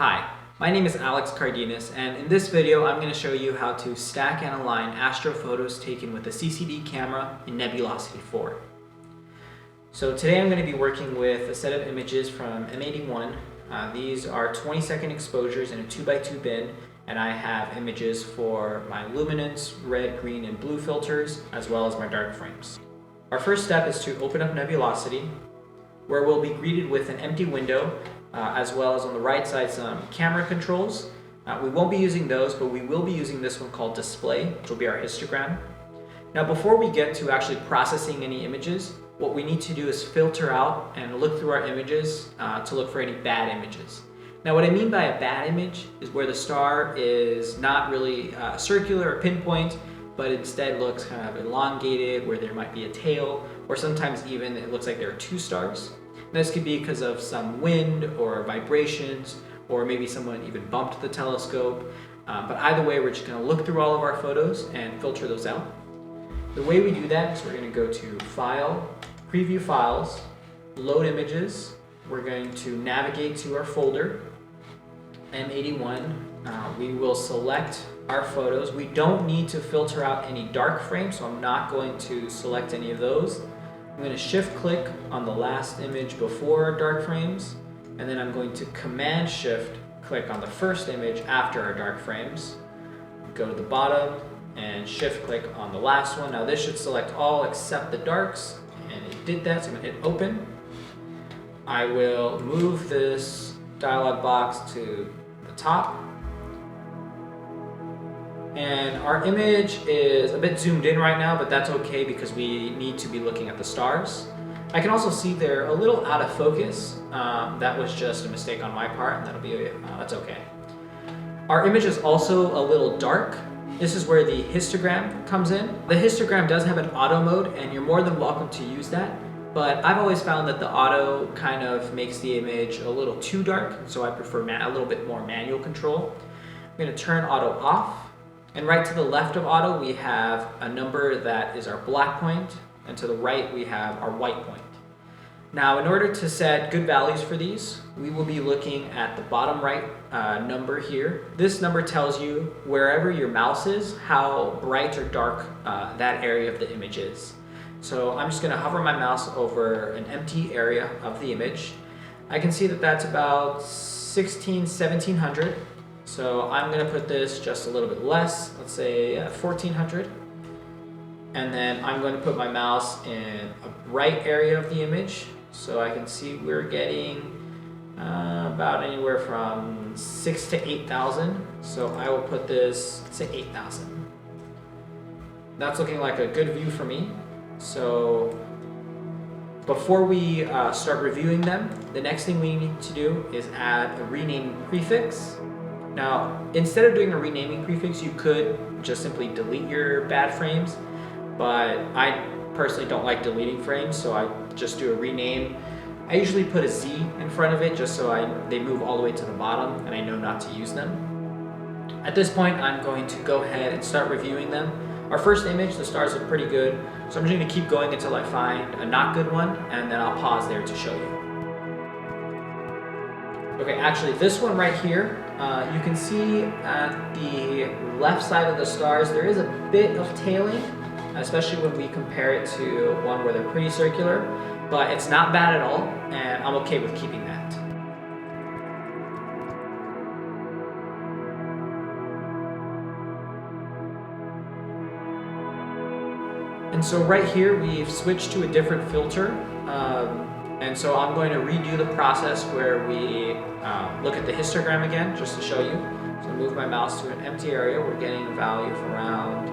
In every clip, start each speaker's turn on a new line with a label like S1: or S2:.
S1: Hi, my name is Alex Cardenas, and in this video I'm going to show you how to stack and align Astro photos taken with a CCD camera in Nebulosity4. So today I'm going to be working with a set of images from M81. These are 20-second exposures in a 2x2 bin, and I have images for my luminance, red, green, and blue filters, as well as my dark frames. Our first step is to open up Nebulosity, where we'll be greeted with an empty window, as well as on the right side some camera controls. We won't be using those, but we will be using this one called display, which will be our histogram. Now before we get to actually processing any images, what we need to do is filter out and look through our images to look for any bad images. Now what I mean by a bad image is where the star is not really circular or pinpoint, but instead looks kind of elongated, where there might be a tail, or sometimes even it looks like there are two stars. This could be because of some wind or vibrations, or maybe someone even bumped the telescope. But either way, we're just going to look through all of our photos and filter those out. The way we do that is we're going to go to File, Preview Files, Load Images. We're going to navigate to our folder, M81. We will select our photos. We don't need to filter out any dark frames, so I'm not going to select any of those. I'm going to shift click on the last image before our dark frames, and then I'm going to command shift click on the first image after our dark frames. Go to the bottom and shift click on the last one. Now this should select all except the darks, and it did that, so I'm going to hit open. I will move this dialog box to the top. And our image is a bit zoomed in right now, but that's okay because we need to be looking at the stars. I can also see they're a little out of focus. That was just a mistake on my part, and that's okay. Our image is also a little dark. This is where the histogram comes in. The histogram does have an auto mode, and you're more than welcome to use that. But I've always found that the auto kind of makes the image a little too dark, so I prefer a little bit more manual control. I'm going to turn auto off. And right to the left of auto, we have a number that is our black point, and to the right, we have our white point. Now, in order to set good values for these, we will be looking at the bottom right number here. This number tells you wherever your mouse is, how bright or dark that area of the image is. So I'm just going to hover my mouse over an empty area of the image. I can see that that's about 1700. So I'm going to put this just a little bit less, let's say 1400. And then I'm going to put my mouse in a bright area of the image. So I can see we're getting about anywhere from 6,000 to 8,000. So I will put this, let's say 8,000. That's looking like a good view for me. So before we start reviewing them, the next thing we need to do is add a renaming prefix. Now, instead of doing a renaming prefix, you could just simply delete your bad frames, but I personally don't like deleting frames, so I just do a rename. I usually put a Z in front of it just so they move all the way to the bottom and I know not to use them. At this point, I'm going to go ahead and start reviewing them. Our first image, the stars look pretty good, so I'm just going to keep going until I find a not good one, and then I'll pause there to show you. Okay, actually this one right here, you can see at the left side of the stars there is a bit of tailing, especially when we compare it to one where they're pretty circular, but it's not bad at all, and I'm okay with keeping that. And so right here we've switched to a different filter. And so I'm going to redo the process where we look at the histogram again, just to show you. So I move my mouse to an empty area. We're getting a value of around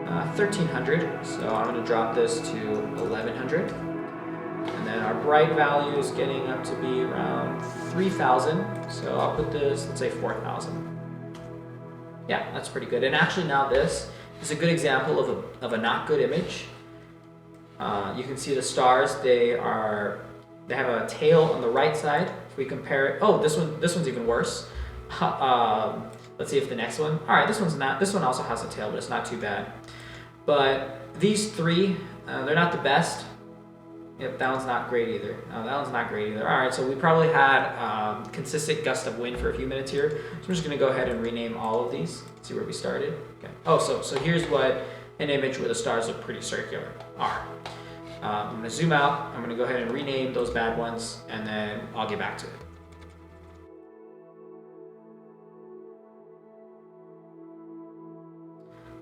S1: 1300. So I'm going to drop this to 1100. And then our bright value is getting up to be around 3000. So I'll put this, let's say 4000. Yeah, that's pretty good. And actually now this is a good example of a not good image. You can see the stars, they have a tail on the right side. If we compare it, oh, this one's even worse. Let's see if the next one. All right, this one also has a tail, but it's not too bad. But these three, they're not the best. Yep, that one's not great either. No, that one's not great either. All right, so we probably had consistent gust of wind for a few minutes here. So I'm just gonna go ahead and rename all of these. See where we started. Okay. Oh, so here's what an image where the stars look pretty circular are. I'm gonna zoom out. I'm gonna go ahead and rename those bad ones, and then I'll get back to it.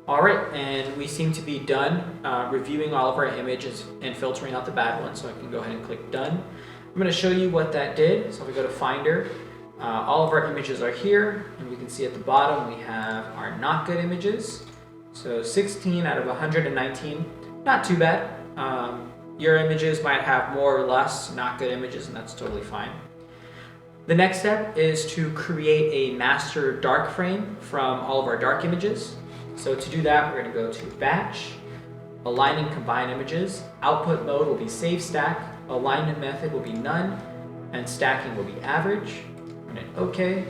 S1: All right, and we seem to be done reviewing all of our images and filtering out the bad ones, so I can go ahead and click done. I'm gonna show you what that did. So if we go to Finder, all of our images are here, and we can see at the bottom we have our not good images. So 16 out of 119, not too bad. Your images might have more or less not good images, and that's totally fine. The next step is to create a master dark frame from all of our dark images. So to do that, we're going to go to Batch, Align and Combine Images. Output mode will be Save Stack, Alignment method will be None, and stacking will be Average. And then OK.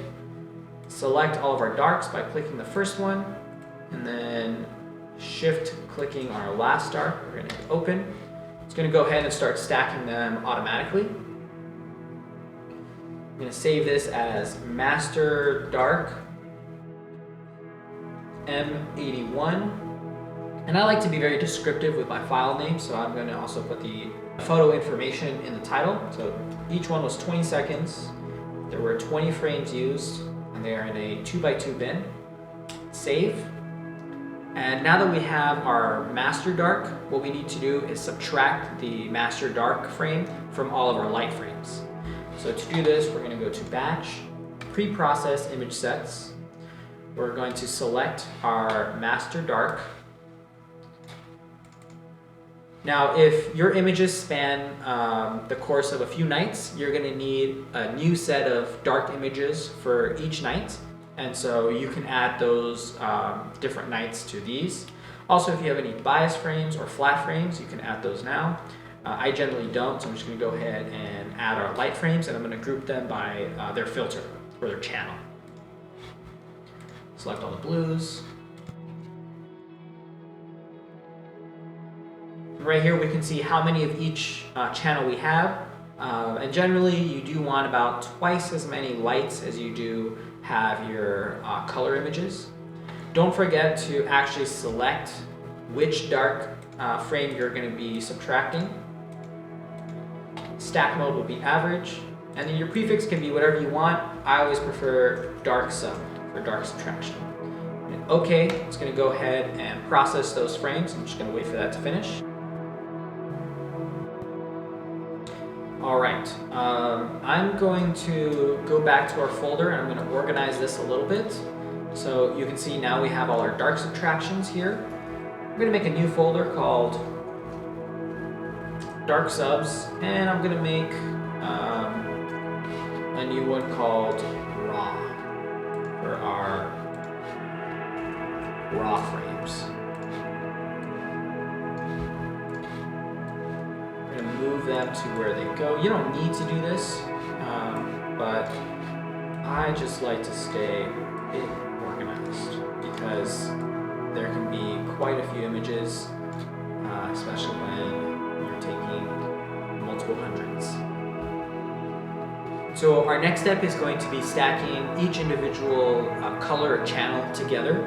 S1: Select all of our darks by clicking the first one, and then Shift clicking our last dark. We're going to hit Open. It's going to go ahead and start stacking them automatically. I'm going to save this as Master Dark M81, and I like to be very descriptive with my file name, so I'm going to also put the photo information in the title. So each one was 20 seconds. There were 20 frames used, and they are in a 2x2 bin. Save. And now that we have our master dark, what we need to do is subtract the master dark frame from all of our light frames. So to do this, we're going to go to Batch, Pre-Process Image Sets. We're going to select our master dark. Now, if your images span the course of a few nights, you're going to need a new set of dark images for each night. And so you can add those different nights to these. Also, if you have any bias frames or flat frames, you can add those now. I generally don't, so I'm just going to go ahead and add our light frames, and I'm going to group them by their filter or their channel. Select all the blues. Right here we can see how many of each channel we have. And generally you do want about twice as many lights as you do have your color images. Don't forget to actually select which dark frame you're going to be subtracting. Stack mode will be average, and then your prefix can be whatever you want. I always prefer dark sub for dark subtraction. And OK, it's going to go ahead and process those frames. I'm just going to wait for that to finish. All right, I'm going to go back to our folder, and I'm going to organize this a little bit. So you can see now we have all our dark subtractions here. I'm going to make a new folder called Dark Subs, and I'm going to make a new one called Raw for our raw frames. We're going to move them to where they go. You don't need to do this, but I just like to stay a bit organized because there can be quite a few images, especially when you're taking multiple hundreds. So our next step is going to be stacking each individual color or channel together.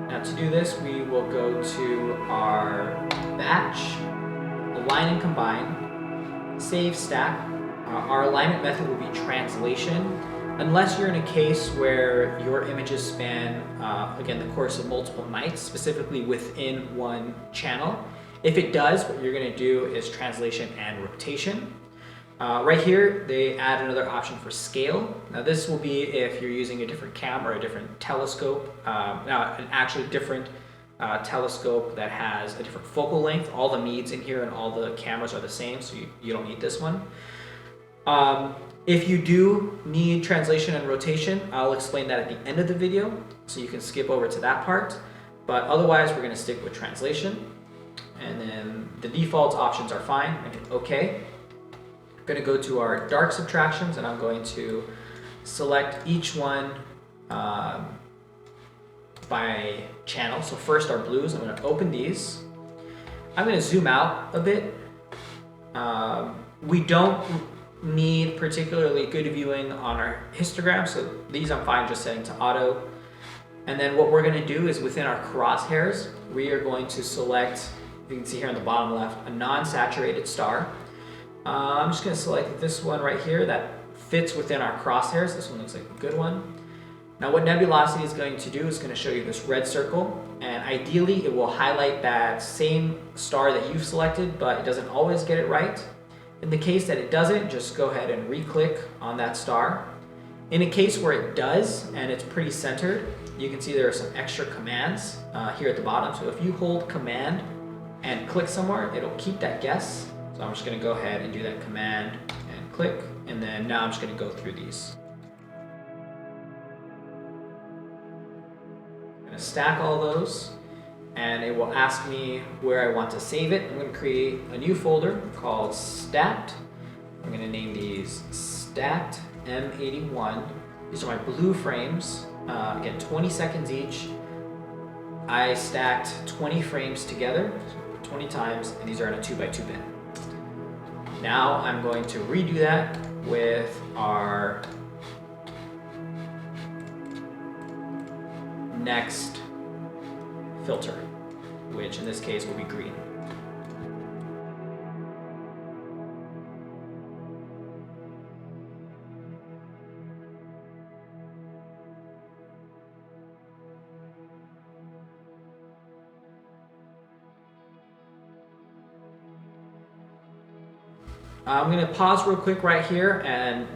S1: Now to do this, we will go to our Batch, Align and Combine, Save Stack. Our alignment method will be Translation, unless you're in a case where your images span, again, the course of multiple nights, specifically within one channel. If it does, what you're going to do is Translation and Rotation. Right here, they add another option for Scale. Now this will be if you're using a different camera or a different telescope, now an actually different telescope that has a different focal length. All the needs in here and all the cameras are the same, so you don't need this one. If you do need translation and rotation, I'll explain that at the end of the video, so you can skip over to that part. But otherwise, we're going to stick with translation. And then the default options are fine. I hit OK. I'm going to go to our dark subtractions, and I'm going to select each one by channel. So first our blues, I'm going to open these. I'm going to zoom out a bit. We don't need particularly good viewing on our histogram, so these I'm fine just setting to auto. And then what we're going to do is within our crosshairs, we are going to select, you can see here on the bottom left, a non-saturated star. I'm just going to select this one right here that fits within our crosshairs. This one looks like a good one. Now what Nebulosity is going to do is going to show you this red circle, and ideally it will highlight that same star that you've selected, but it doesn't always get it right. In the case that it doesn't, just go ahead and re-click on that star. In a case where it does and it's pretty centered, you can see there are some extra commands here at the bottom. So if you hold command and click somewhere, it'll keep that guess. So I'm just going to go ahead and do that command and click, and then now I'm just going to go through these. I'm going to stack all those, and it will ask me where I want to save it. I'm going to create a new folder called Stacked. I'm going to name these Stacked M81. These are my blue frames. Again, 20 seconds each. I stacked 20 frames together, 20 times, and these are in a 2x2 bin. Now I'm going to redo that with our next filter, which in this case will be green. I'm going to pause real quick right here and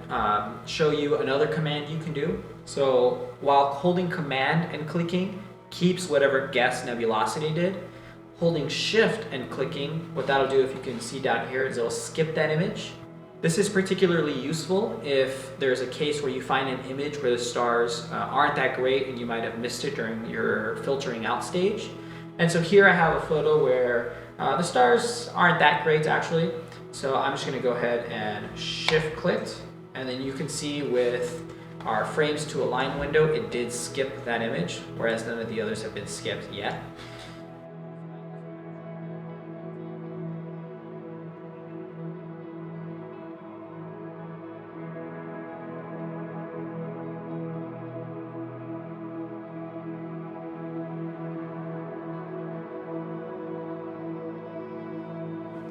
S1: show you another command you can do. So while holding command and clicking keeps whatever guess Nebulosity did, holding shift and clicking, what that'll do, if you can see down here, is it'll skip that image. This is particularly useful if there's a case where you find an image where the stars aren't that great and you might have missed it during your filtering out stage. And so here I have a photo where the stars aren't that great actually. So I'm just going to go ahead and shift clicked, and then you can see with our frames to align window, it did skip that image, whereas none of the others have been skipped yet.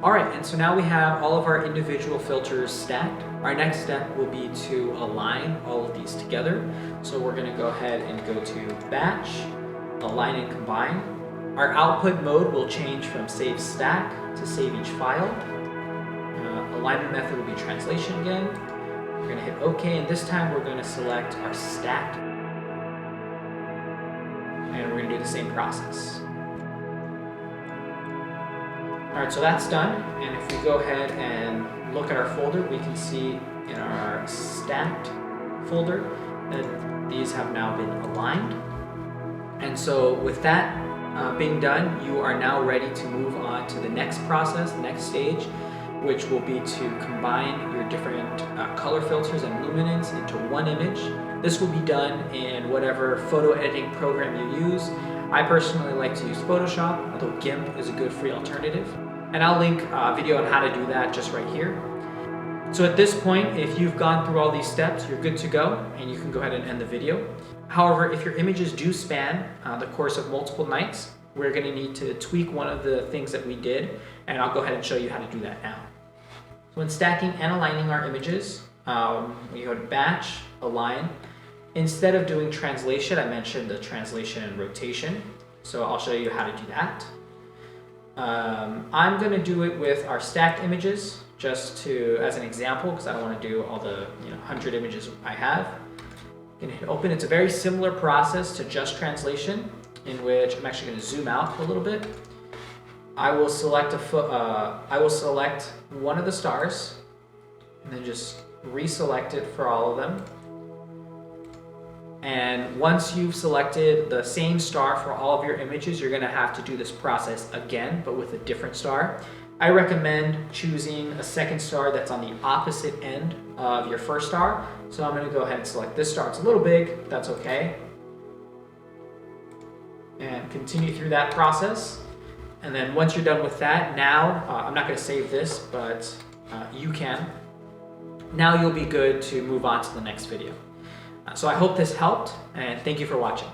S1: Alright, and so now we have all of our individual filters stacked. Our next step will be to align all of these together. So we're going to go ahead and go to Batch, Align and Combine. Our output mode will change from Save Stack to Save Each File. Alignment method will be Translation again. We're going to hit OK, and this time we're going to select our stacked. And we're going to do the same process. Alright, so that's done, and if we go ahead and look at our folder, we can see in our stacked folder that these have now been aligned. And so with that being done, you are now ready to move on to the next process, the next stage, which will be to combine your different color filters and luminance into one image. This will be done in whatever photo editing program you use. I personally like to use Photoshop, although GIMP is a good free alternative. And I'll link a video on how to do that just right here. So at this point, if you've gone through all these steps, you're good to go, and you can go ahead and end the video. However, if your images do span the course of multiple nights, we're going to need to tweak one of the things that we did, and I'll go ahead and show you how to do that now. So when stacking and aligning our images, we go to Batch, Align. Instead of doing translation, I mentioned the translation and rotation, so I'll show you how to do that. I'm going to do it with our stacked images, just as an example, because I don't want to do all the 100 images I have. You can hit open. It's a very similar process to just translation, in which I'm actually going to zoom out a little bit. I will select one of the stars, and then just reselect it for all of them. And once you've selected the same star for all of your images, you're going to have to do this process again, but with a different star. I recommend choosing a second star that's on the opposite end of your first star. So I'm going to go ahead and select this star. It's a little big, that's okay. And continue through that process. And then once you're done with that, now, I'm not gonna save this, but you can. Now you'll be good to move on to the next video. So I hope this helped, and thank you for watching.